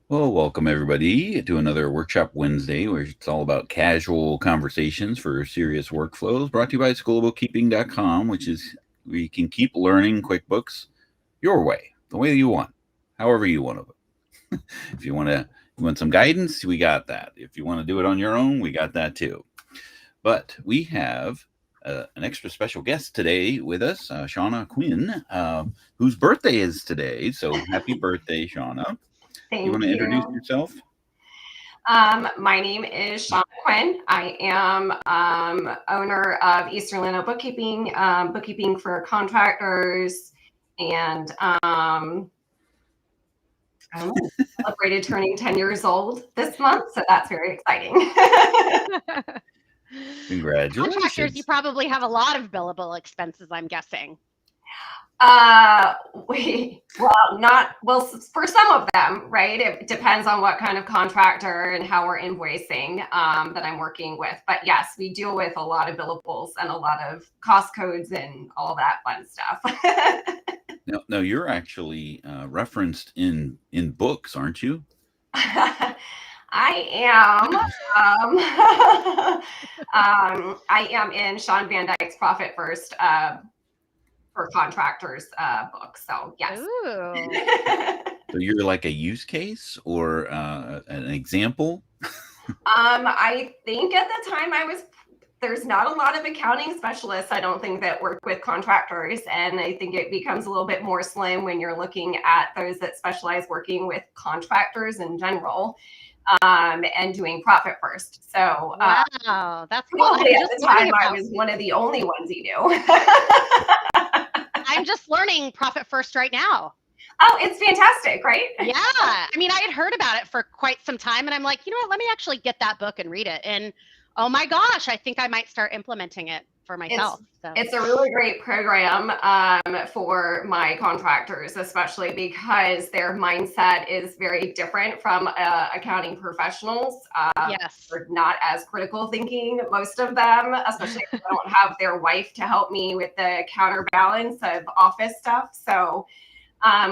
Well, welcome everybody to another Workshop Wednesday, where it's all about casual conversations for serious workflows, brought to you by schoolofbookkeeping.com, which is where you can keep learning QuickBooks your way, the way you want, however you want to. If you want some guidance, we got that. If you want to do it on your own, we got that too. But we have an extra special guest today with us, Shanna Quinn, whose birthday is today. So happy birthday, Shanna. Thank you want to introduce yourself? My name is Shanna Quinn. I am owner of East Orlando Bookkeeping, bookkeeping for contractors, and I celebrated turning 10 years old this month, so that's very exciting. Congratulations. Contractors, you probably have a lot of billable expenses, I'm guessing. For some of them, right? It depends on what kind of contractor and how we're invoicing that I'm working with. But yes, we deal with a lot of billables and a lot of cost codes and all that fun stuff. No, you're actually referenced in books, aren't you? I am. I am in Sean Van Dyke's Profit First for Contractors book. So yes. So you're like a use case or an example? I think at the time there's not a lot of accounting specialists, I don't think, that work with contractors. And I think it becomes a little bit more slim when you're looking at those that specialize working with contractors in general. And doing Profit First. So wow, that's probably at the time I was one of the only ones he knew. I'm just learning Profit First right now. Oh, it's fantastic, right? Yeah. I mean, I had heard about it for quite some time, and I'm like, you know what, let me actually get that book and read it. And oh my gosh, I think I might start implementing it for myself. It's a really great program for my contractors, especially because their mindset is very different from accounting professionals. Yes. They're not as critical thinking, most of them, especially if they don't have their wife to help me with the counterbalance of office stuff. So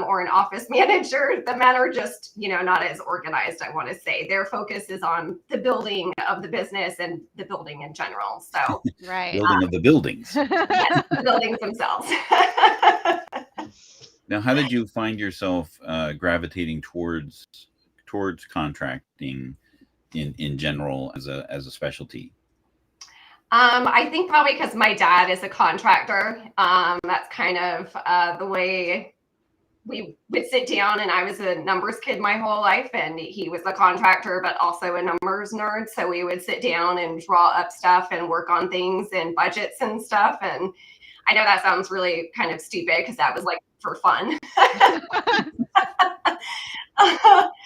or an office manager. The men are just, not as organized, I want to say. Their focus is on the building of the business and the building in general. So right. Building of the buildings. Yes, the buildings themselves. Now, how did you find yourself gravitating towards contracting in general as a specialty? I think probably because my dad is a contractor. That's kind of the way we would sit down, and I was a numbers kid my whole life, and he was a contractor, but also a numbers nerd. So we would sit down and draw up stuff and work on things and budgets and stuff. And I know that sounds really kind of stupid because that was like for fun.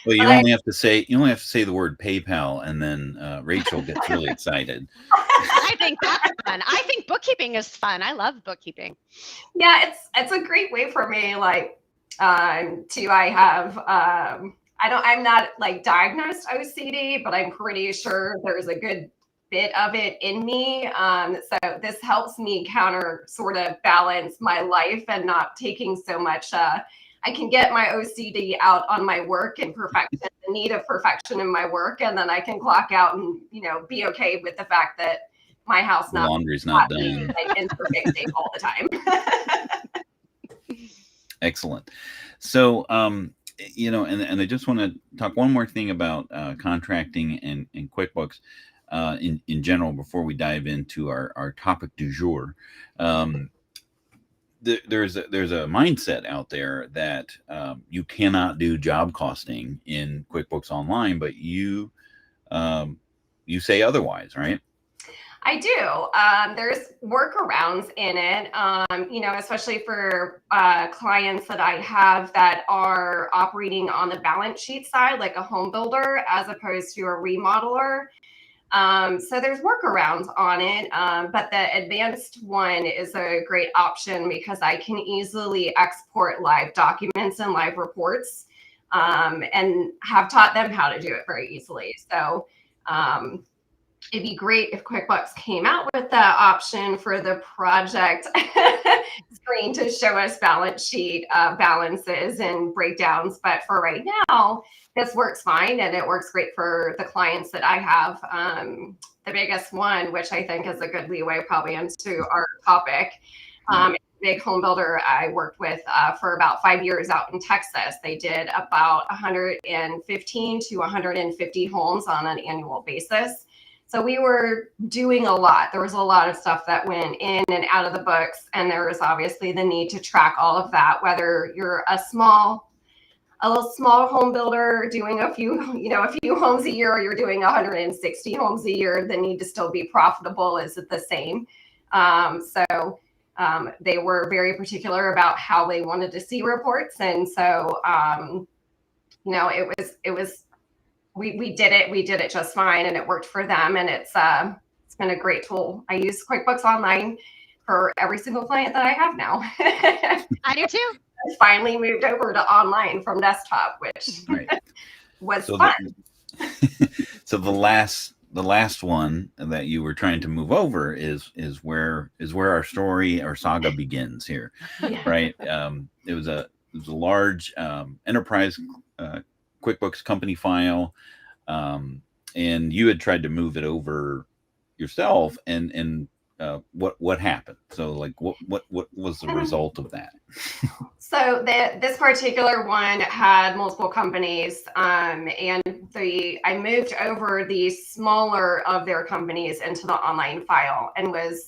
Well, you only have to say the word PayPal, and then Rachel gets really excited. I think that's fun. I think bookkeeping is fun. I love bookkeeping. Yeah, it's a great way for me. I'm not like diagnosed OCD, but I'm pretty sure there's a good bit of it in me. So this helps me sort of balance my life and not taking so much. I can get my OCD out on my work and perfection, the need of perfection in my work, and then I can clock out and be okay with the fact that my house laundry's not done, like in perfect state all the time. Excellent. So, and I just want to talk one more thing about contracting and QuickBooks in general before we dive into our topic du jour. There's a mindset out there that you cannot do job costing in QuickBooks Online, but you say otherwise, right? I do. There's workarounds in it, especially for clients that I have that are operating on the balance sheet side, like a home builder, as opposed to a remodeler. So there's workarounds on it, but the advanced one is a great option because I can easily export live documents and live reports, and have taught them how to do it very easily. So it'd be great if QuickBooks came out with that option for the project screen to show us balance sheet balances and breakdowns. But for right now, this works fine, and it works great for the clients that I have. The biggest one, which I think is a good leeway probably into our topic, big home builder I worked with for about 5 years out in Texas. They did about 115 to 150 homes on an annual basis. So we were doing a lot. There was a lot of stuff that went in and out of the books, and there was obviously the need to track all of that, whether you're a little small home builder doing a few homes a year, or you're doing 160 homes a year. The need to still be profitable is the same. They were very particular about how they wanted to see reports. And so, we did it just fine, and it worked for them. And it's been a great tool. I use QuickBooks Online for every single client that I have now. I do too. I finally moved over to online from desktop, which was fun. So the last one that you were trying to move over is where our story, our saga begins here, right? It was a large enterprise QuickBooks company file, and you had tried to move it over yourself, and what happened? So like what was the result of that? So this particular one had multiple companies, and I moved over the smaller of their companies into the online file, and was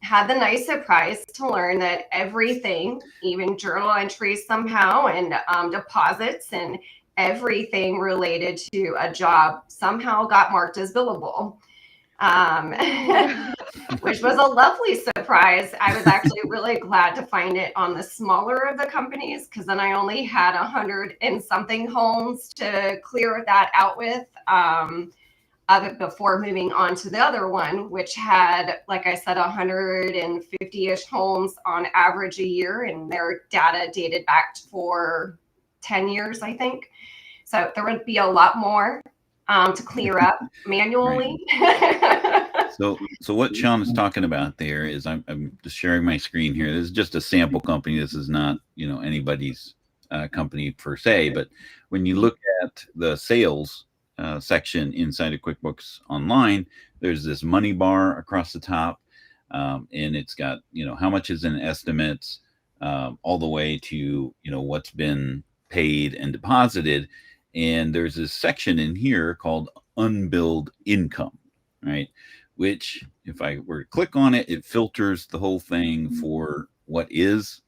had the nice surprise to learn that everything, even journal entries somehow, and deposits, and everything related to a job somehow got marked as billable. Which was a lovely surprise. I was actually really glad to find it on the smaller of the companies, because then I only had 100 and something homes to clear that out with before moving on to the other one, which had, like I said, 150-ish homes on average a year, and their data dated back for 10 years, I think. So there would be a lot more to clear up manually. So what Sean is talking about there is, I'm just sharing my screen here. This is just a sample company. This is not, anybody's company per se, but when you look at the sales section inside of QuickBooks Online, there's this money bar across the top, and it's got, how much is in estimates, all the way to, what's been paid and deposited. And there's this section in here called Unbilled Income, right? Which, if I were to click on it, it filters the whole thing for what is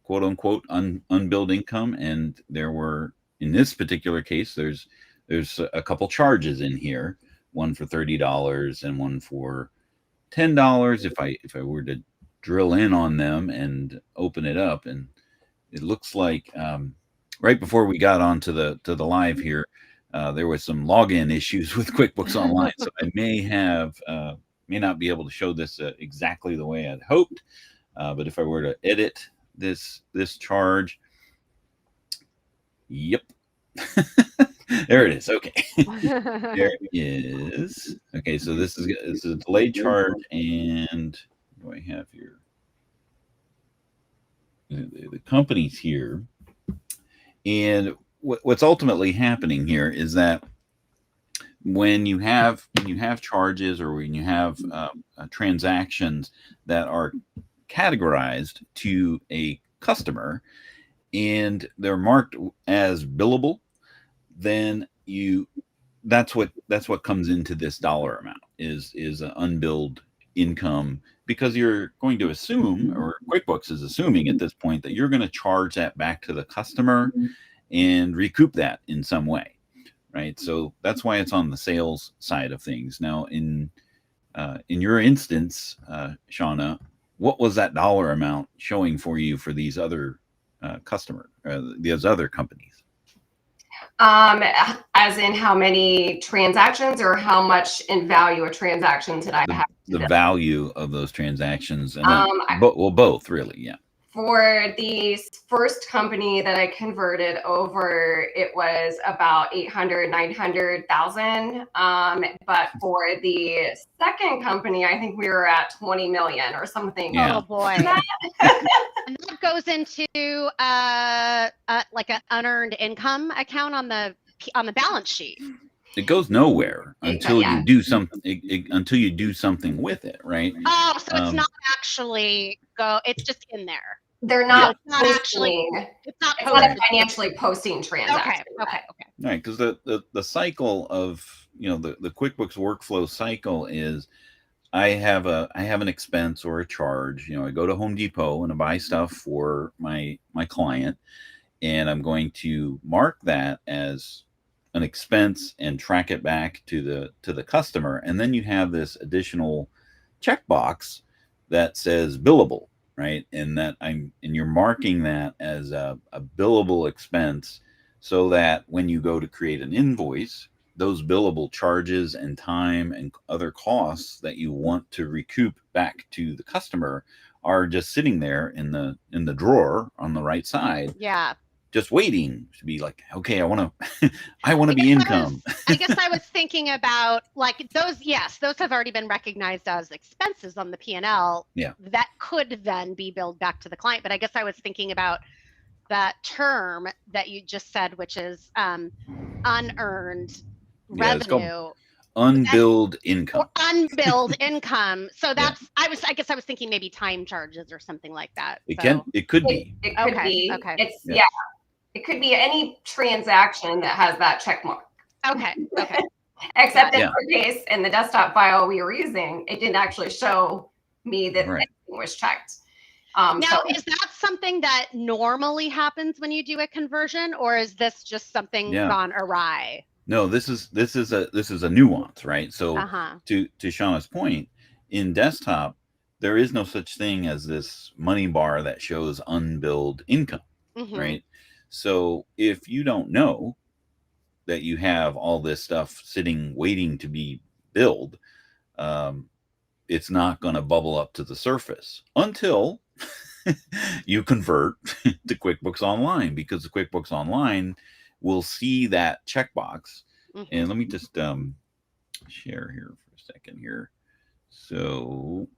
quote unquote unbilled income. And there were, in this particular case, there's a couple charges in here, one for $30 and one for $10. If I were to drill in on them and open it up, and it looks like right before we got onto the live here, there was some login issues with QuickBooks Online, so I may not be able to show this exactly the way I'd hoped. But if I were to edit this charge, yep, there it is. Okay, there it is. Okay, so this is a delayed charge, and what do I have here? The company's here. And what's ultimately happening here is that when you have charges, or when you have transactions that are categorized to a customer and they're marked as billable, then that's what comes into this dollar amount is an unbilled income, because you're going to assume, or QuickBooks is assuming at this point, that you're going to charge that back to the customer and recoup that in some way, right? So that's why it's on the sales side of things. Now, in your instance, Shanna, what was that dollar amount showing for you for these other these other companies? As in how many transactions, or how much in value of transactions did I have? The value of those transactions, and both, really, yeah. For the first company that I converted over, it was about 800, 900,000. But for the second company, I think we were at 20 million or something. Yeah. Oh boy. And that goes into like an unearned income account on the balance sheet. It goes nowhere until Yeah. you do something. Until you do something with it, right? Oh, so it's not actually it's just in there. They're not It's not actually. It's not a financially posting transaction. Okay. Right, because the cycle of the QuickBooks workflow cycle is I have an expense or a charge. I go to Home Depot and I buy stuff for my client, and I'm going to mark that as an expense and track it back to the customer. And then you have this additional checkbox that says billable, right? And you're marking that as a billable expense, so that when you go to create an invoice, those billable charges and time and other costs that you want to recoup back to the customer are just sitting there in the drawer on the right side. Yeah. Just waiting to be like, okay, I want to be income. I guess I was thinking about like those. Yes, those have already been recognized as expenses on the P&L. Yeah. That could then be billed back to the client. But I guess I was thinking about that term that you just said, which is unearned revenue. Unbilled income. Unbilled income. So that's I guess I was thinking maybe time charges or something like that. It could be. It could Okay. be. Okay. It's it could be any transaction that has that check mark. Okay. Except in our case, in the desktop file we were using, it didn't actually show me that anything was checked. Now, is that something that normally happens when you do a conversion, or is this just something gone awry? No, this is a nuance, right? So to Shanna's point, in desktop, there is no such thing as this money bar that shows unbilled income, right? So if you don't know that you have all this stuff sitting waiting to be billed, it's not going to bubble up to the surface until you convert to QuickBooks Online, because the QuickBooks Online will see that checkbox. And let me just share here for a second here. So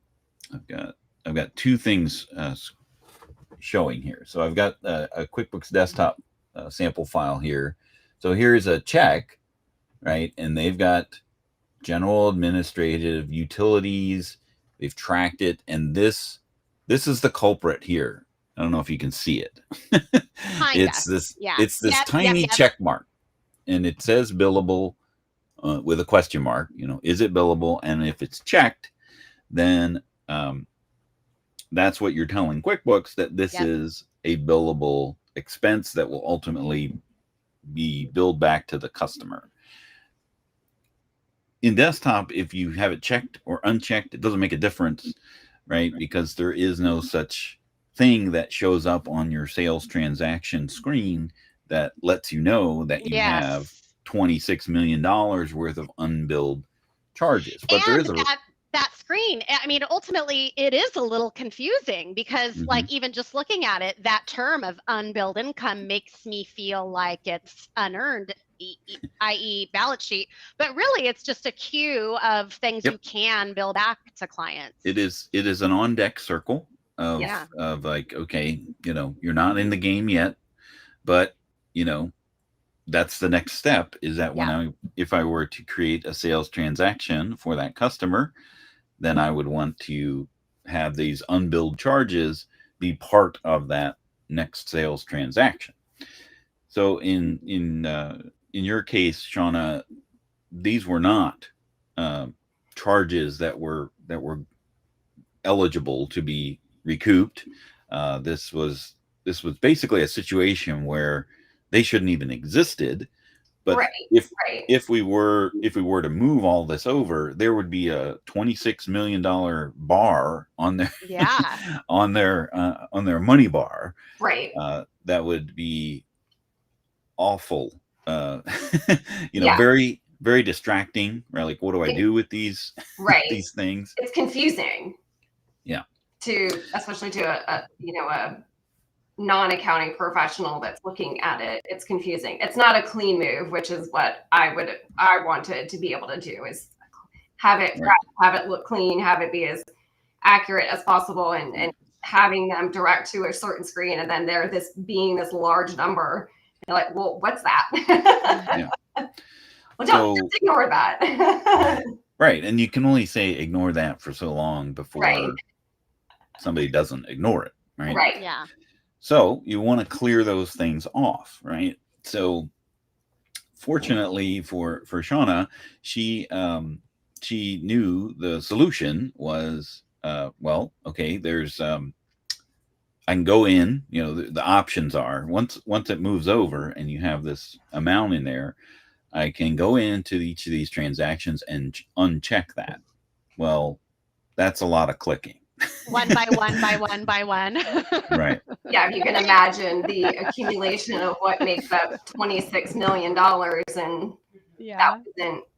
I've got two things showing here. So I've got a QuickBooks Desktop sample file here. So here's a check, right? And they've got general administrative utilities. They've tracked it, and this is the culprit here. I don't know if you can see it. It's this tiny check mark, and it says billable with a question mark. Is it billable? And if it's checked, then that's what you're telling QuickBooks, that this is a billable expense that will ultimately be billed back to the customer. In desktop, if you have it checked or unchecked, it doesn't make a difference, right? Because there is no such thing that shows up on your sales transaction screen that lets you know that you have $26 million worth of unbilled charges. But there is that screen. I mean, ultimately, it is a little confusing because, like, even just looking at it, that term of unbilled income makes me feel like it's unearned, i.e., balance sheet. But really, it's just a queue of things you can bill back to clients. It is an on deck circle of like, okay, you're not in the game yet, but that's the next step. Is that if I were to create a sales transaction for that customer, then I would want to have these unbilled charges be part of that next sales transaction. So in your case, Shanna, these were not charges that were eligible to be recouped. This was basically a situation where they shouldn't even existed. But if we were to move all this over, there would be a $26 million bar on their on their money bar. Right. That would be awful. Very, very distracting. Right? Like, what do I do with these these things? It's confusing. Yeah. especially to a non-accounting professional that's looking at it, it's confusing. It's not a clean move, which is what I wanted to be able to do, is have it look clean, have it be as accurate as possible, and having them direct to a certain screen, and then this large number. You're like, well, what's that? Yeah. Well, don't just ignore that. Right. And you can only say ignore that for so long before somebody doesn't ignore it. Right. Right. Yeah. So you want to clear those things off. Right. So fortunately for Shanna, she knew the solution was, there's, I can go in, the options are once it moves over and you have this amount in there, I can go into each of these transactions and uncheck that. Well, that's a lot of clicking. One by one by one by one. Right. Yeah, if you can imagine the accumulation of what makes up $26 million. And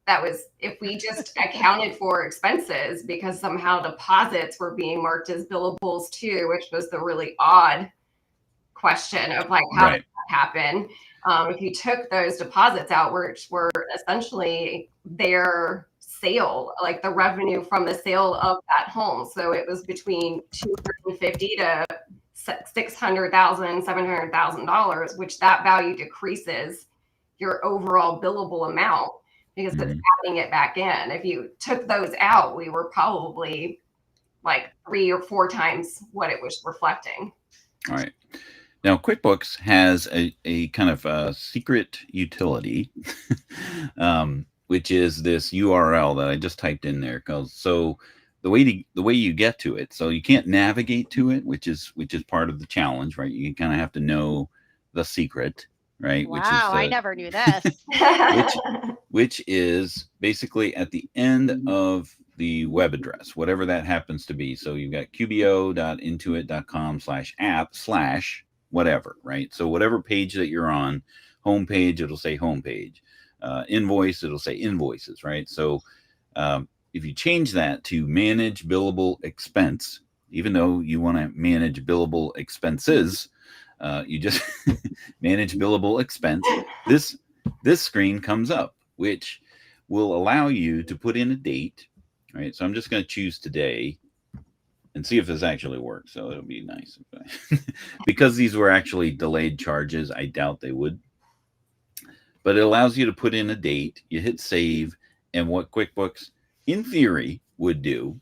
that was if we just accounted for expenses, because somehow deposits were being marked as billables too, which was the really odd question of like, how did that happen? If you took those deposits out, which were essentially their sale, like the revenue from the sale of that home. So it was between $250,000 to $600,000, $700,000, which that value decreases your overall billable amount because it's adding it back in. If you took those out, we were probably like 3 or 4 times what it was reflecting. All right. Now, QuickBooks has a kind of a secret utility, which is this URL that I just typed in there. So the way you get to it, so you can't navigate to it, which is part of the challenge, right? You kind of have to know the secret, right? Wow, I never knew this. which is basically at the end of the web address, whatever that happens to be. So you've got qbo.intuit.com/app/ whatever, right? So whatever page that you're on, homepage, it'll say homepage. Invoice, it'll say invoices, right? So if you change that to manage billable expense, even though you want to manage billable expenses, you just manage billable expense. This screen comes up, which will allow you to put in a date, right? So I'm just going to choose today and see if this actually works. So it'll be nice. Because these were actually delayed charges, I doubt they would. But it allows you to put in a date. You hit save. And what QuickBooks, in theory, would do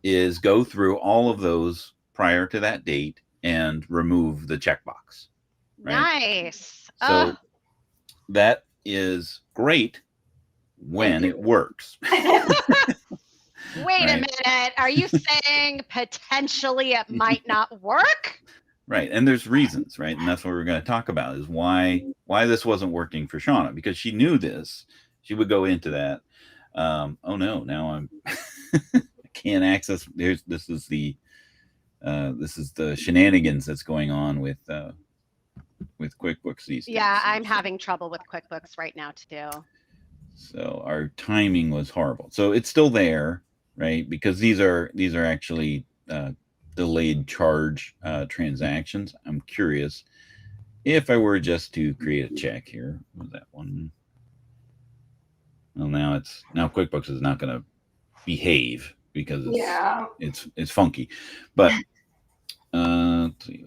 is go through all of those prior to that date and remove the checkbox. Right? Nice. So that is great when it works. Wait a minute. Are you saying potentially it might not work? Right. And there's reasons, right? And that's what we're going to talk about, is why this wasn't working for Shanna, because she knew this. She would go into that. Oh no, now I'm I can't access. This is the shenanigans that's going on with QuickBooks these days. Yeah, I'm having trouble with QuickBooks right now too. So our timing was horrible. So it's still there, right? Because these are actually delayed charge transactions. I'm curious if I were just to create a check here. What was that one? Well, now QuickBooks is not going to behave because it's funky. But let's see.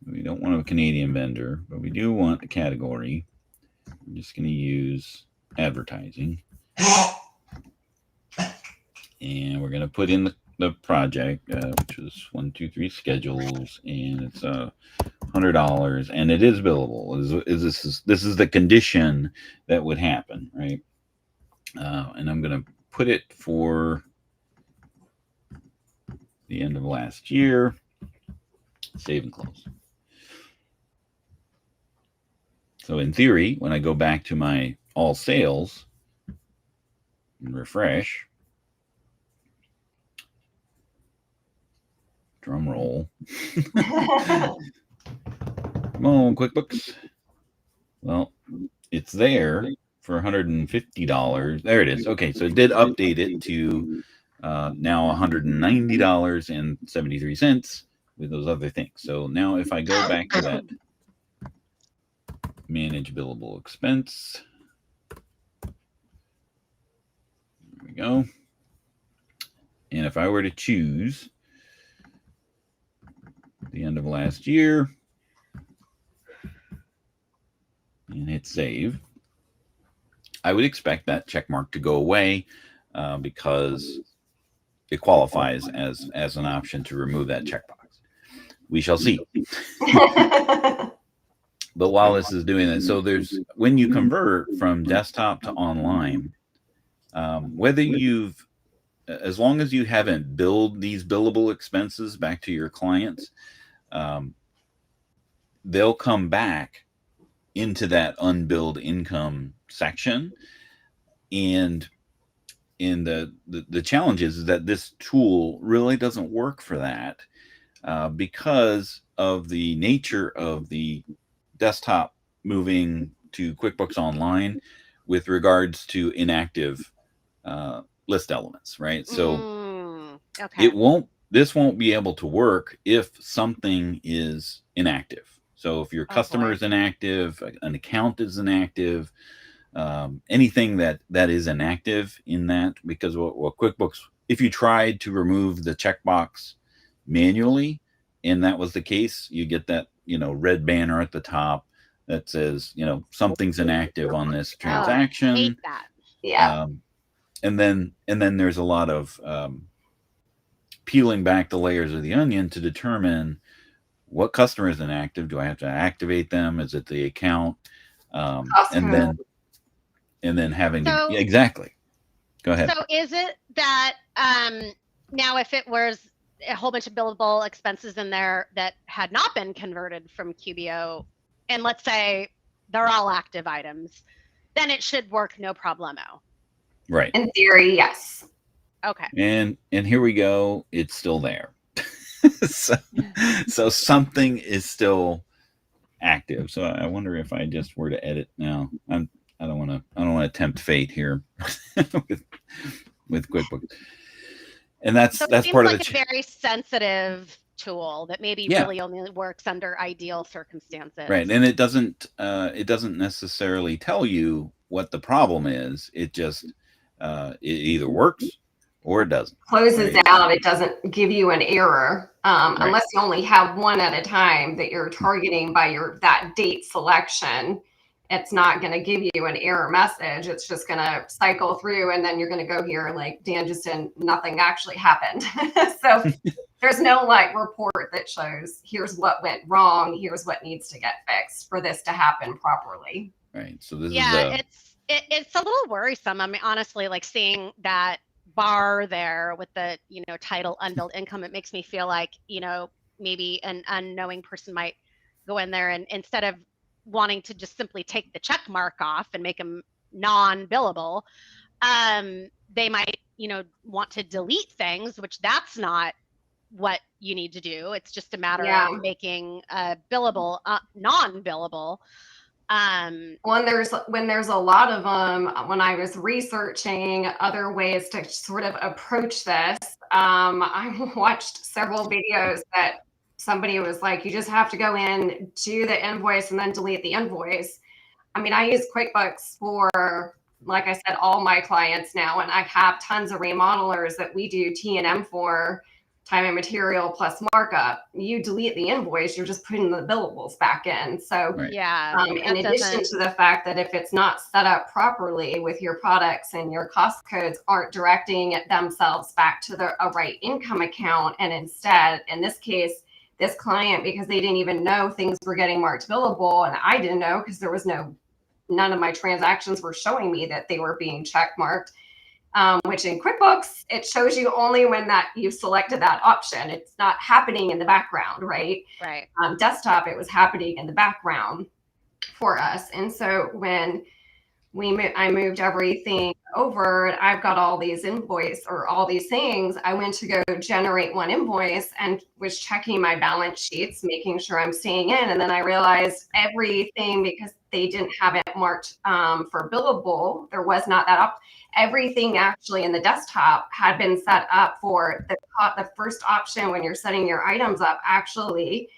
We don't want a Canadian vendor, but we do want a category. I'm just going to use advertising. And we're going to put in the project, which is 1, 2, 3 schedules, and it's $100, and it is billable. This is the condition that would happen, right? And I'm going to put it for the end of last year. Save and close. So in theory, when I go back to my all sales and refresh, drum roll. Come on, QuickBooks. Well, it's there for $150. There it is. Okay, so it did update it to now $190.73 with those other things. So now if I go back to that manage billable expense, there we go. And if I were to choose the end of last year and hit save, I would expect that check mark to go away because it qualifies as an option to remove that checkbox. We shall see. But while this is doing that, so there's when you convert from desktop to online, whether you've as long as you haven't billed these billable expenses back to your clients, they'll come back into that unbilled income section. And in the challenge is that this tool really doesn't work for that because of the nature of the desktop moving to QuickBooks Online with regards to inactive list elements, right? So okay. this won't be able to work if something is inactive. So if your customer is inactive, an account is inactive, anything that is inactive in that, because what QuickBooks, if you tried to remove the checkbox manually, and that was the case, you get that, red banner at the top that says, something's inactive on this transaction. I hate that. Yeah. And then there's a lot of peeling back the layers of the onion to determine what customer is inactive. Do I have to activate them? Is it the account? And then having to exactly. Go ahead. So is it that now if it was a whole bunch of billable expenses in there that had not been converted from QBO, and let's say they're all active items, then it should work no problemo. Right. In theory, yes. Okay. And here we go. It's still there. so something is still active. So I wonder if I just were to edit now. I don't want to tempt fate here with QuickBooks. And that's part of a very sensitive tool that maybe really only works under ideal circumstances. Right. And it doesn't necessarily tell you what the problem is. It just it either works or it doesn't. Closes out. It doesn't give you an error unless you only have one at a time that you're targeting by that date selection. It's not going to give you an error message. It's just going to cycle through, and then you're going to go here like Dan just said, nothing actually happened. So there's no report that shows here's what went wrong, here's what needs to get fixed for this to happen properly. Right. So this it's a little worrisome. I mean, honestly, seeing that bar there with the title unbilled income, it makes me feel like maybe an unknowing person might go in there and instead of wanting to just simply take the check mark off and make them non-billable, they might want to delete things, which that's not what you need to do. It's just a matter of making billable non-billable. When there's a lot of them, when I was researching other ways to sort of approach this, I watched several videos that somebody was like, you just have to go in, do the invoice, and then delete the invoice. I mean, I use QuickBooks for, like I said, all my clients now, and I have tons of remodelers that we do T&M for, time and material plus markup. You delete the invoice, you're just putting the billables back in. So in addition to the fact that if it's not set up properly with your products and your cost codes aren't directing themselves back to a right income account, and instead, in this case, this client, because they didn't even know things were getting marked billable, and I didn't know because there was none of my transactions were showing me that they were being check marked. Which in QuickBooks, it shows you only when that you've selected that option. It's not happening in the background, right? Right. Desktop, it was happening in the background for us. And so when I moved everything over, and I've got all these invoice or all these things, I went to go generate one invoice and was checking my balance sheets, making sure I'm staying in. And then I realized everything, because they didn't have it marked for billable, there was not that everything actually in the desktop had been set up for the first option when you're setting your items up actually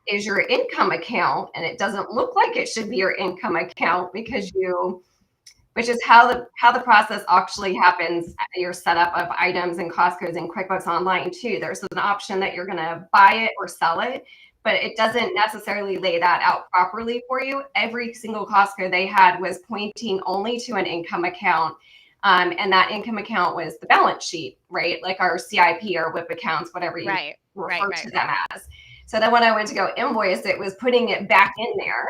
is your income account, and it doesn't look like it should be your income account which is how the process actually happens. Your setup of items and cost codes in QuickBooks Online too. There's an option that you're going to buy it or sell it, but it doesn't necessarily lay that out properly for you. Every single cost code they had was pointing only to an income account. And that income account was the balance sheet, right? Like our CIP or WIP accounts, whatever you refer to them as. So then when I went to go invoice, it was putting it back in there.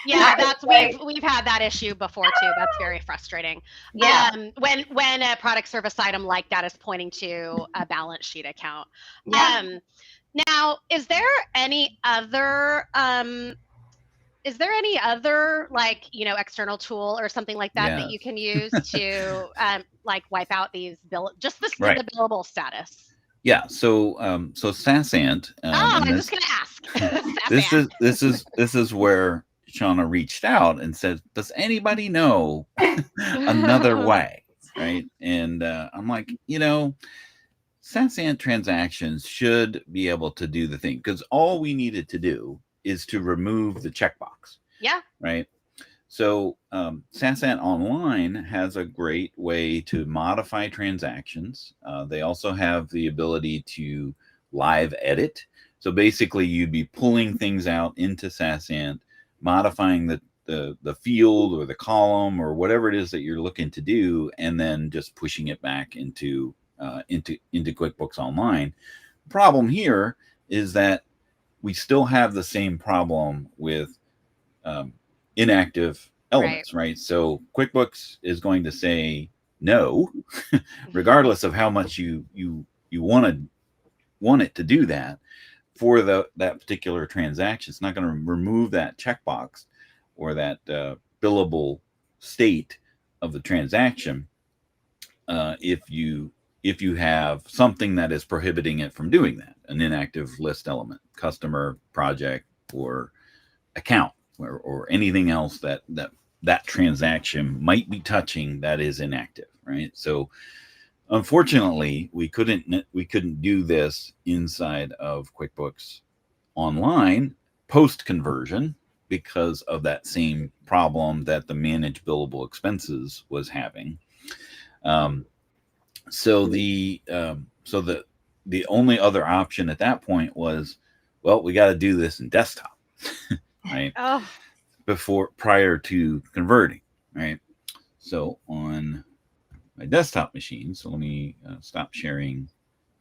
Yeah, that's we've had that issue before too. That's very frustrating. Yeah. When a product service item like that is pointing to a balance sheet account. Yeah. Now, is there any other like, external tool or something like that that you can use to like wipe out these the billable status? Yeah, so Saasant. I was just gonna ask. This is where Shanna reached out and said, "Does anybody know another way?" Right? And I'm like, Saasant transactions should be able to do the thing, because all we needed to do is to remove the checkbox. Yeah. Right. So Saasant Online has a great way to modify transactions. They also have the ability to live edit. So basically, you'd be pulling things out into Saasant, modifying the field or the column or whatever it is that you're looking to do, and then just pushing it back into QuickBooks Online. The problem here is that we still have the same problem with inactive elements, right? So QuickBooks is going to say no, regardless of how much you want it to do that for that particular transaction. It's not going to remove that checkbox or that billable state of the transaction if you have something that is prohibiting it from doing that, an inactive list element, customer, project, or account, or anything else that transaction might be touching that is inactive, right? So unfortunately, we couldn't do this inside of QuickBooks Online post conversion because of that same problem that the managed billable expenses was having. So the only other option at that point was, well, we got to do this in desktop, right? Prior to converting, right? So on my desktop machine, so let me stop sharing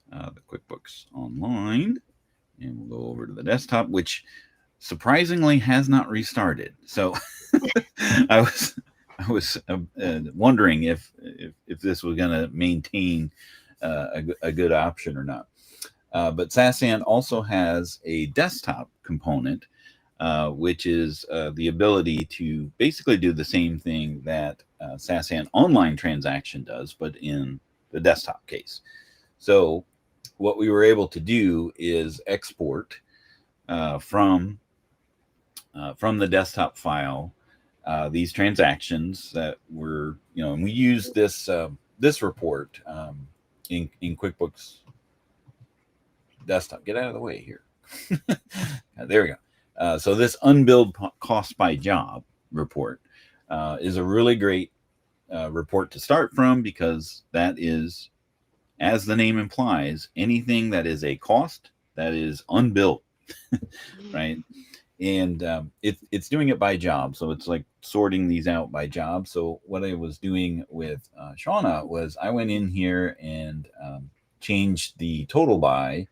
the QuickBooks Online, and we'll go over to the desktop, which surprisingly has not restarted. So I was wondering if this was going to maintain a good option or not. But Saasant also has a desktop component, which is the ability to basically do the same thing that Saasant Online transaction does, but in the desktop case. So what we were able to do is export from the desktop file these transactions that were, and we use this report in QuickBooks Desktop. Get out of the way here. There we go. So this unbilled cost by job report is a really great report to start from, because that is, as the name implies, anything that is a cost that is unbilled, right? And it's doing it by job. So it's like sorting these out by job. So what I was doing with Shanna was I went in here and changed the total by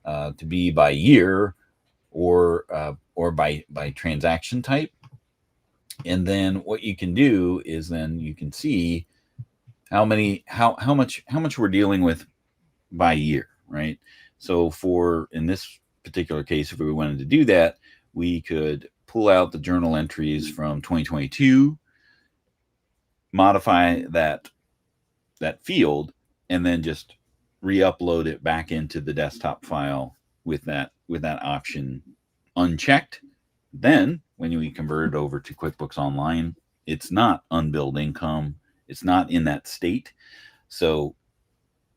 to be by year or by transaction type. And then what you can do is then you can see how much we're dealing with by year, right? So in this particular case, if we wanted to do that, we could pull out the journal entries from 2022, modify that field, and then just re-upload it back into the desktop file with that option unchecked. Then when we convert it over to QuickBooks Online, it's not unbilled income, It's not in that state. So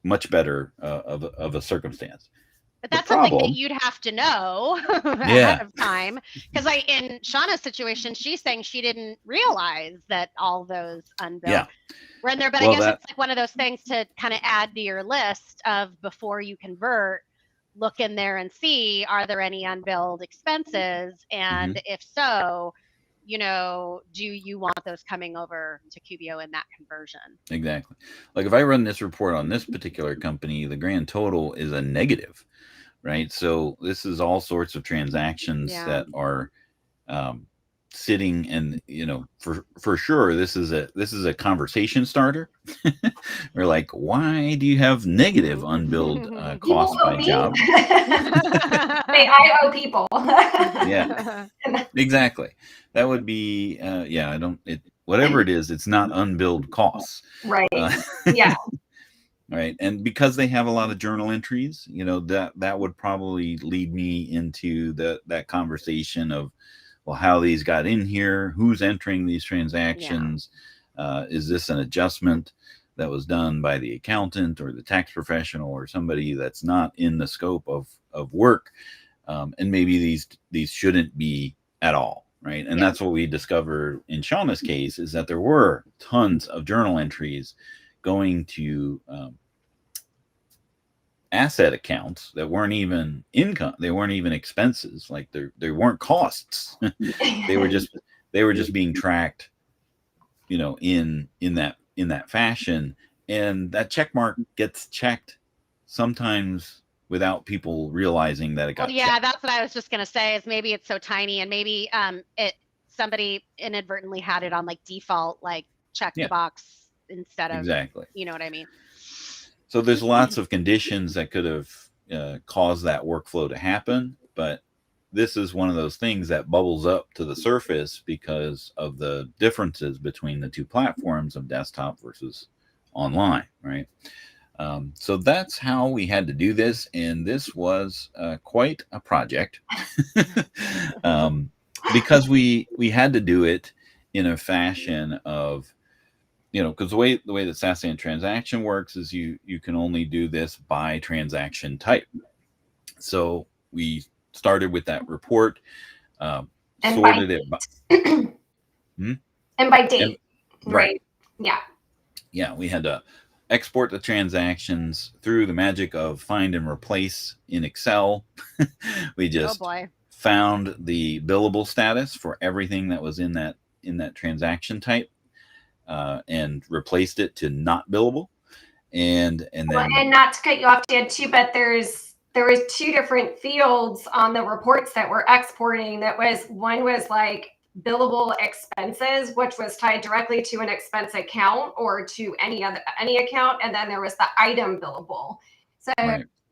much better of a circumstance. But The that's something that problem, you'd have to know yeah, ahead of time. Because in Shauna's situation, she's saying she didn't realize that all those unbilled yeah. were in there. But I Well, guess that it's like one of those things to kind of add to your list of before you convert, look in there and see, are there any unbilled expenses? And if so, you know, do you want those coming over to QBO in that conversion? exactly. Like if I run this report on this particular company, the grand total is a negative, right? So this is all sorts of transactions Yeah. that are sitting, and you know, for sure, this is a conversation starter. We're like, why do you have negative unbilled costs by job? Hey, I owe people. Yeah, exactly. That would be yeah. I don't. Whatever it is, it's not unbilled costs. Right. Yeah. Right. And because they have a lot of journal entries, you know, that would probably lead me into that conversation of, well, how these got in here, who's entering these transactions, is this an adjustment that was done by the accountant or the tax professional or somebody that's not in the scope of work, and maybe these shouldn't be at all, right? And that's what we discovered in Shauna's case, is that there were tons of journal entries going to asset accounts that weren't even income, they weren't even expenses, like they weren't costs. they were just being tracked, you know, in that fashion, and that check mark gets checked sometimes without people realizing that it got checked. That's what I was just gonna say, is maybe it's so tiny, and maybe somebody inadvertently had it on like default, like check the box instead of, exactly, you know what I mean? So there's lots of conditions that could have caused that workflow to happen, but this is one of those things that bubbles up to the surface because of the differences between the two platforms of desktop versus online, right? So that's how we had to do this, and this was quite a project because we had to do it in a fashion of, you know, because the way that Saasant transaction works is you can only do this by transaction type. So we started with that report, sorted it by and by date, right? Yeah, we had to export the transactions through the magic of find and replace in Excel. We just found the billable status for everything that was in that transaction type, and replaced it to not billable, and then and not to cut you off, Dan, too, but there was two different fields on the reports that we're exporting. One was like billable expenses, which was tied directly to an expense account or to any account, and then there was the item billable. So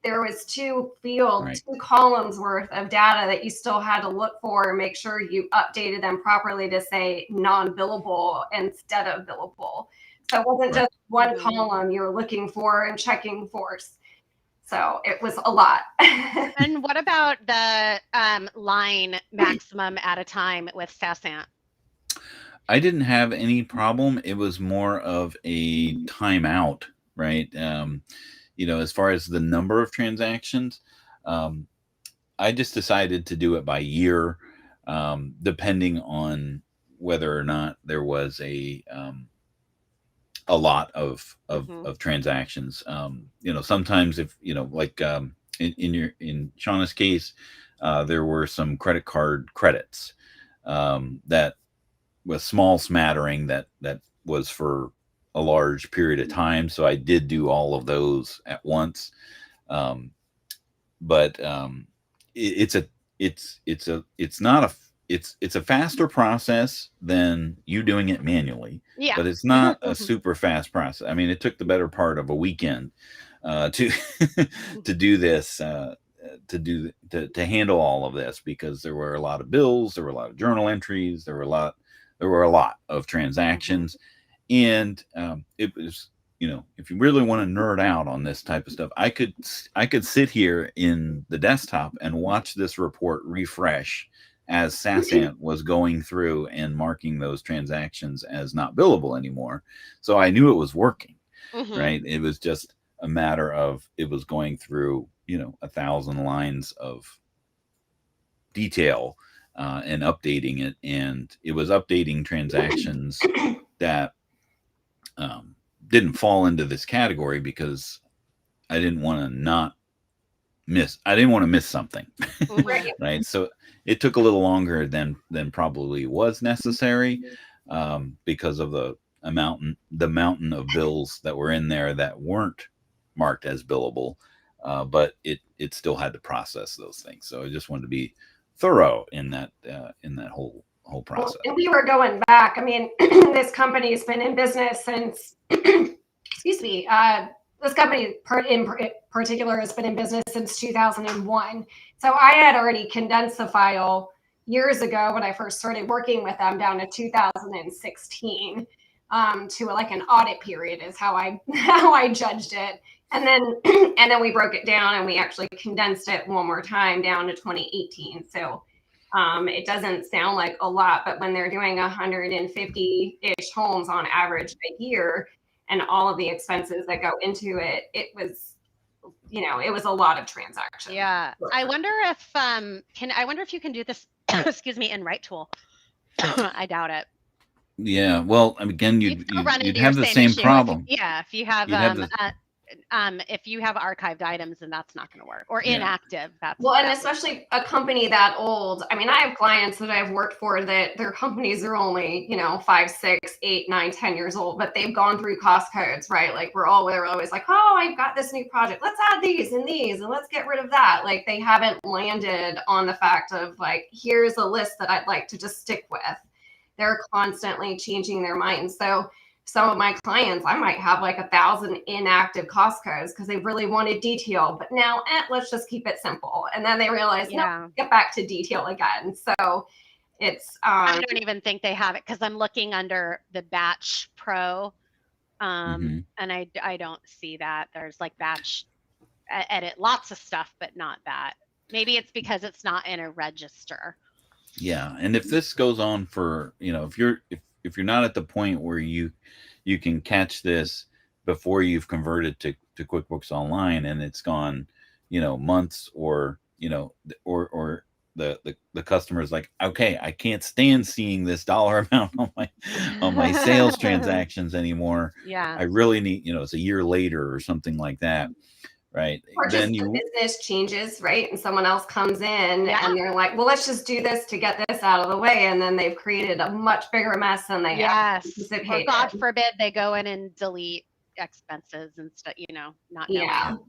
there was two fields, two columns worth of data that you still had to look for and make sure you updated them properly to say non-billable instead of billable. So it wasn't just one column you were looking for and checking for. So it was a lot. And what about the line maximum at a time with Saasant? I didn't have any problem. It was more of a timeout, right? You know, as far as the number of transactions, I just decided to do it by year, depending on whether or not there was a lot of transactions. You know, sometimes if, you know, like in Shauna's case, there were some credit card credits that was small smattering that was for a large period of time. So I did do all of those at once. But it's a faster process than you doing it manually. Yeah. But it's not a super fast process. I mean, it took the better part of a weekend to do this, to handle all of this, because there were a lot of bills, there were a lot of journal entries, there were a lot of transactions. And it was, you know, if you really want to nerd out on this type of stuff, I could sit here in the desktop and watch this report refresh as Saasant was going through and marking those transactions as not billable anymore. So I knew it was working, right? It was just a matter of it was going through, 1,000 lines of detail and updating it. And it was updating transactions that didn't fall into this category because I didn't want to miss something. Right. So it took a little longer than probably was necessary because of the mountain of bills that were in there that weren't marked as billable, but it still had to process those things. So I just wanted to be thorough in that whole process. Well, and we were going back. I mean, this company has been in business since. Excuse me. This company in particular has been in business since 2001. So I had already condensed the file years ago when I first started working with them down to 2016 to like an audit period is how I judged it. And then we broke it down and we actually condensed it one more time down to 2018. So it doesn't sound like a lot, but when they're doing 150-ish homes on average a year, and all of the expenses that go into it, it was a lot of transactions. Yeah. I wonder if you can do this, excuse me, in Right Tool. I doubt it. Yeah. Well, again, you'd have the same problem. If you have if you have archived items, then that's not going to work. Or inactive. And especially a company that old. I mean, I have clients that I've worked for that their companies are only 5, 6, 8, 9, 10 years old, but they've gone through cost codes, right? Like they're always like, oh, I've got this new project. Let's add these and let's get rid of that. Like they haven't landed on the fact of like, here's a list that I'd like to just stick with. They're constantly changing their minds. So some of my clients, I might have like 1,000 inactive cost codes because they really wanted detail, but now let's just keep it simple. And then they realize, no, get back to detail again. So it's I don't even think they have it because I'm looking under the Batch Pro, and I don't see that. There's like Batch Edit, lots of stuff, but not that. Maybe it's because it's not in a register. Yeah, and if this goes on for if you're not at the point where you can catch this before you've converted to QuickBooks Online and it's gone, months or the customer's like, okay, I can't stand seeing this dollar amount on my sales transactions anymore. Yeah. I really need, it's a year later or something like that. Right. Or just the business changes, right? And someone else comes in and they're like, well, let's just do this to get this out of the way. And then they've created a much bigger mess than they anticipated. Or God forbid they go in and delete expenses and stuff, not knowing.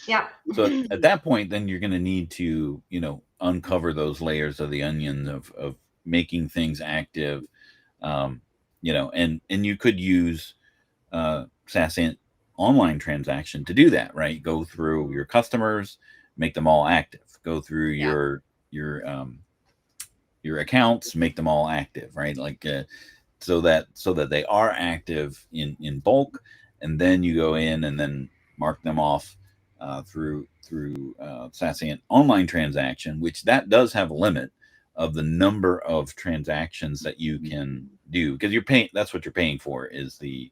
Yeah. So at that point, then you're going to need to, uncover those layers of the onion of making things active, and you could use Saasant online transaction to do that, right? Go through your customers, make them all active. Go through your accounts, make them all active, right? Like so that they are active in bulk, and then you go in and then mark them off through Saasant online transaction, which that does have a limit of the number of transactions that you can do, because you're paying. That's what you're paying for, is the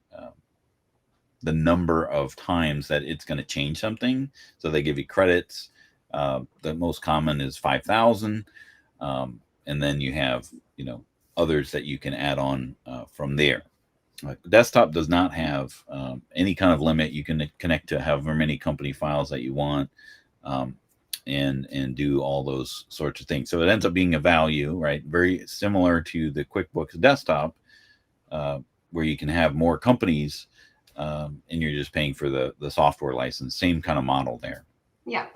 number of times that it's going to change something. So they give you credits. The most common is 5,000. And then you have, others that you can add on from there. Desktop does not have any kind of limit. You can connect to however many company files that you want and do all those sorts of things. So it ends up being a value, right? Very similar to the QuickBooks Desktop, where you can have more companies and you're just paying for the software license. Same kind of model there. Yeah.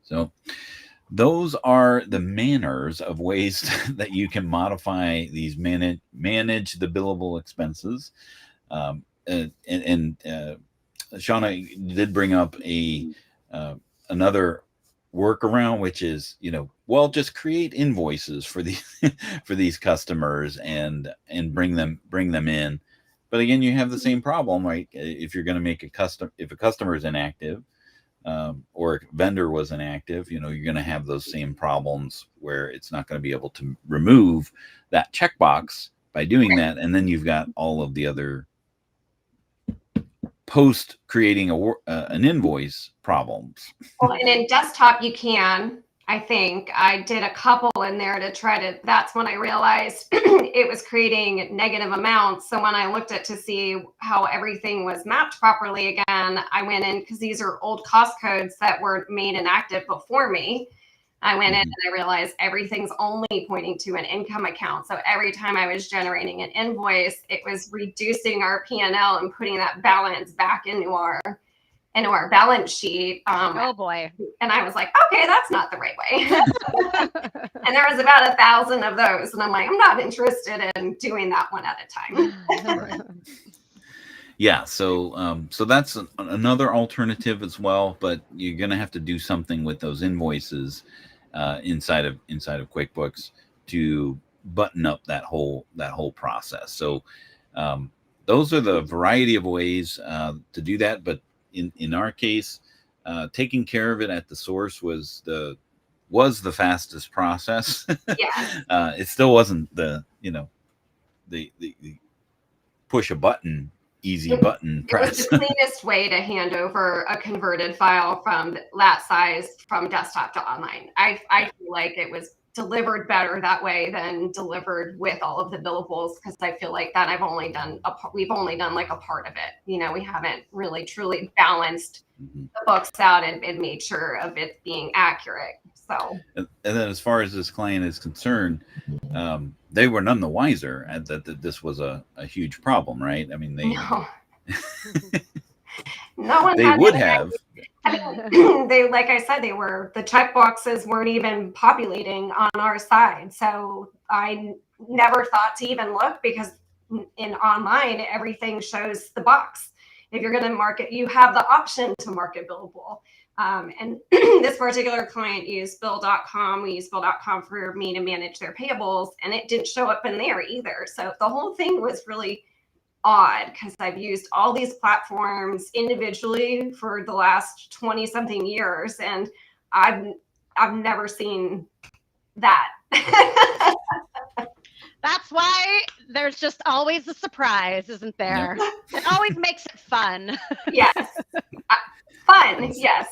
So those are the manners of ways that you can modify these, manage the billable expenses. And Shanna did bring up another workaround, which is, just create invoices for these customers and bring them in. But again, you have the same problem, right? If you're going to make if a customer is inactive, or a vendor was inactive, you're going to have those same problems where it's not going to be able to remove that checkbox by doing that. And then you've got all of the other post creating an invoice problems. Well, and in desktop, you can. I think I did a couple in there to try to, that's when I realized it was creating negative amounts. So when I looked at to see how everything was mapped properly again, I went in, because these are old cost codes that were made inactive before me. I went in and I realized everything's only pointing to an income account. So every time I was generating an invoice, it was reducing our P&L and putting that balance back into our balance sheet. Oh boy. And I was like, okay, that's not the right way. And there was about 1,000 of those. And I'm like, I'm not interested in doing that one at a time. Yeah. So that's another alternative as well, but you're going to have to do something with those invoices inside of QuickBooks to button up that whole process. So those are the variety of ways to do that. But in our case, taking care of it at the source was the fastest process. Yeah. It still wasn't the push a button, easy button press. It was the cleanest way to hand over a converted file from that size from desktop to online. I feel like it was delivered better that way than delivered with all of the billables, because I feel like that we've only done like a part of it. We haven't really truly balanced the books out and made sure of it being accurate. So, and then as far as this client is concerned, they were none the wiser that this was a huge problem, right? I mean, no one they would have. They, like I said, the check boxes weren't even populating on our side. So I never thought to even look, because in online, everything shows the box. If you're going to market, you have the option to market billable. And this particular client used Bill.com. We used Bill.com for me to manage their payables, and it didn't show up in there either. So the whole thing was really odd, because I've used all these platforms individually for the last 20 something years, and I've never seen that. That's why there's just always a surprise, isn't there? Yep. It always makes it fun. Yes. Fun, yes.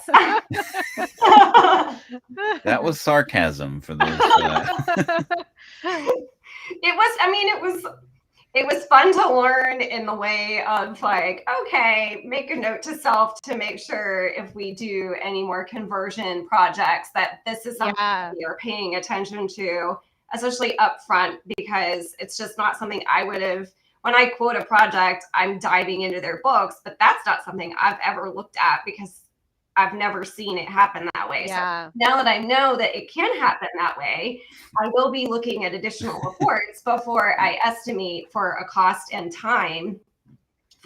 That was sarcasm for those. It was fun to learn in the way of like, okay, make a note to self to make sure if we do any more conversion projects that this is something we are paying attention to, especially upfront, because it's just not something I would have. When I quote a project, I'm diving into their books, but that's not something I've ever looked at, because I've never seen it happen that way. Yeah. So now that I know that it can happen that way, I will be looking at additional reports before I estimate for a cost and time.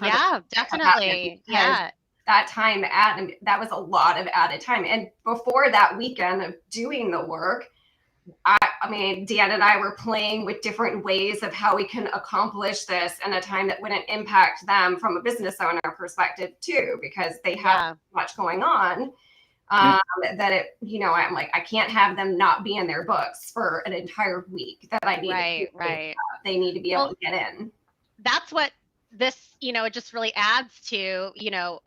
Yeah, definitely. Yeah. That time that was a lot of added time. And before that weekend of doing the work, I mean, Dan and I were playing with different ways of how we can accomplish this in a time that wouldn't impact them from a business owner perspective too, because they have much going on that it, I'm like, I can't have them not be in their books for an entire week that I need. Right. They need to be able to get in. That's what this, it just really adds to,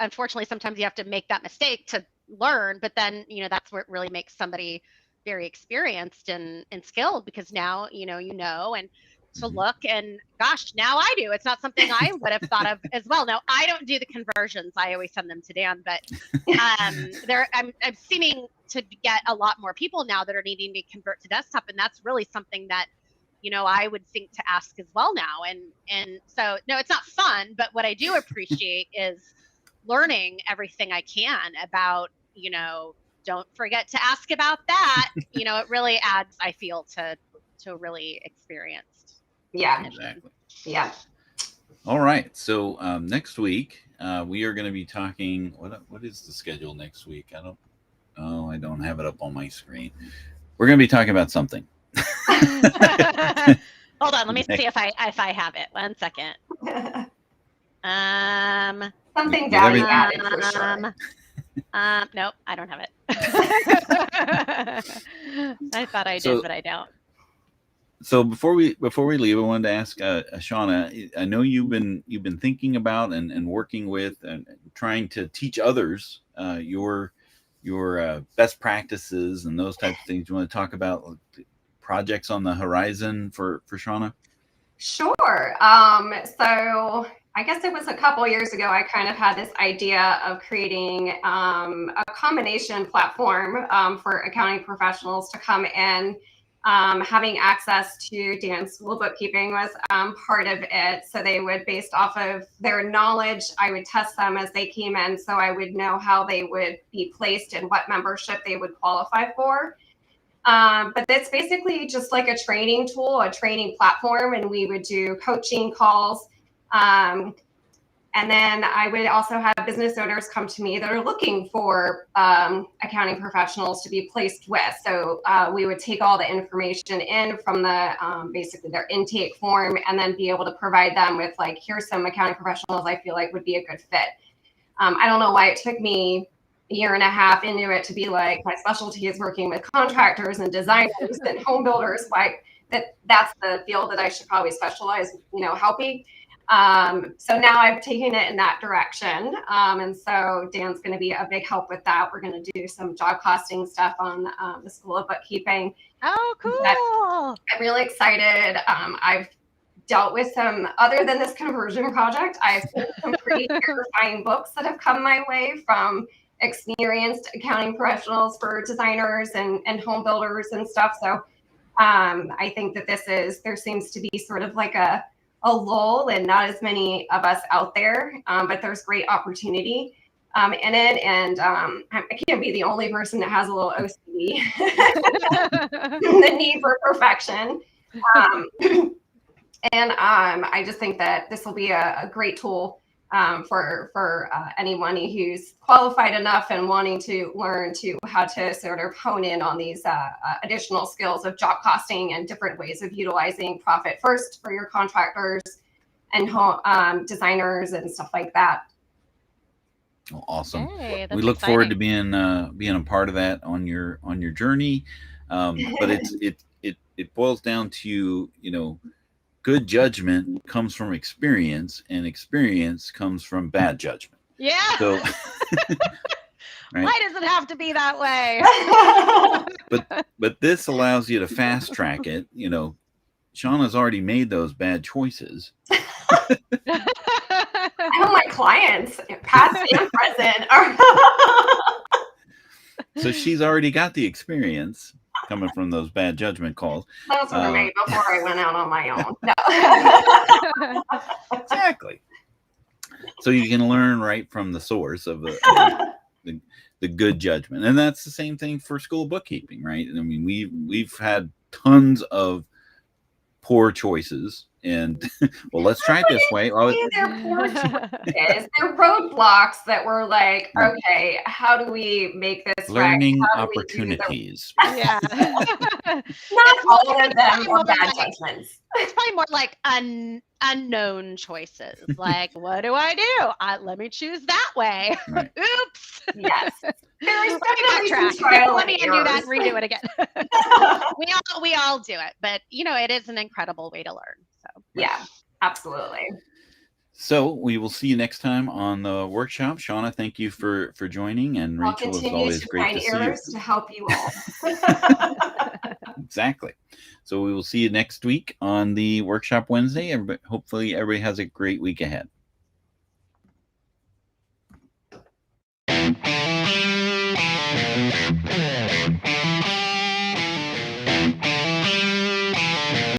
unfortunately, sometimes you have to make that mistake to learn, but then, that's where it really makes somebody very experienced and skilled, because now and to look, and gosh, now I do. It's not something I would have thought of as well. Now I don't do the conversions. I always send them to Dan, but I'm seeming to get a lot more people now that are needing to convert to desktop, and that's really something that I would think to ask as well now. And so no, it's not fun, but what I do appreciate is learning everything I can about don't forget to ask about that. It really adds, I feel, to really experienced. Yeah, exactly. Yeah. All right. So next week we are going to be talking. What is the schedule next week? I don't have it up on my screen. We're going to be talking about something. Hold on. Let me see if I have it. 1 second. Something value added for sure. Nope, I don't have it. I thought I So- did, but I don't. So before we leave, I wanted to ask Shanna. I know you've been thinking about and working with and trying to teach others your best practices and those types of things. You want to talk about projects on the horizon for Shanna? Sure. So I guess it was a couple years ago, I kind of had this idea of creating a combination platform for accounting professionals to come in. Having access to Dan's School of Bookkeeping was part of it. So they would, based off of their knowledge, I would test them as they came in. So I would know how they would be placed and what membership they would qualify for. But it's basically just like a training tool, a training platform, and we would do coaching calls. And then I would also have business owners come to me that are looking for accounting professionals to be placed with. So we would take all the information in from the basically their intake form and then be able to provide them with like, here's some accounting professionals I feel like would be a good fit. I don't know why it took me a year and a half into it to be like, my specialty is working with contractors and designers and home builders. Like that's the field that I should probably specialize, helping. So now I've taken it in that direction. And so Dan's going to be a big help with that. We're going to do some job costing stuff on the School of Bookkeeping. Oh, cool. I'm really excited. I've dealt with some, other than this conversion project, I've seen some pretty terrifying books that have come my way from experienced accounting professionals for designers and home builders and stuff. So I think that there seems to be sort of like a lull and not as many of us out there, but there's great opportunity in it. And I can't be the only person that has a little OCD, the need for perfection. And I just think that this will be a great tool for anyone who's qualified enough and wanting to learn to how to sort of hone in on these additional skills of job costing and different ways of utilizing Profit First for your contractors and home designers and stuff like that. Oh, awesome. Hey, We look forward to being a part of that on your journey. But it boils down to, good judgment comes from experience, and experience comes from bad judgment. Yeah. So, right? Why does it have to be that way? But this allows you to fast track it. Shauna's already made those bad choices. I know my clients, past and present, are. So she's already got the experience coming from those bad judgment calls. Those were made before I went out on my own. No. Exactly. So you can learn right from the source of the good judgment, and that's the same thing for School of Bookkeeping, right? I mean, we've had tons of poor choices, and well, let's try it this way. They're poor choices. They're roadblocks that were like, okay, how do we make this learning right? opportunities? Yeah. Not all of them were bad judgments. It's probably more like unknown choices. Like, what do I do? Let me choose that way. Right. Oops. Yes. There is Let me definitely some backtrack. trial Let me and undo that errors. and redo it again. we all do it, but it is an incredible way to learn. So Yeah, absolutely. So we will see you next time on the workshop. Shauna, thank you for joining, and I'll Rachel, it's continue always to great find to see errors you. to help you all. Exactly. So we will see you next week on the Workshop Wednesday. Hopefully everybody has a great week ahead.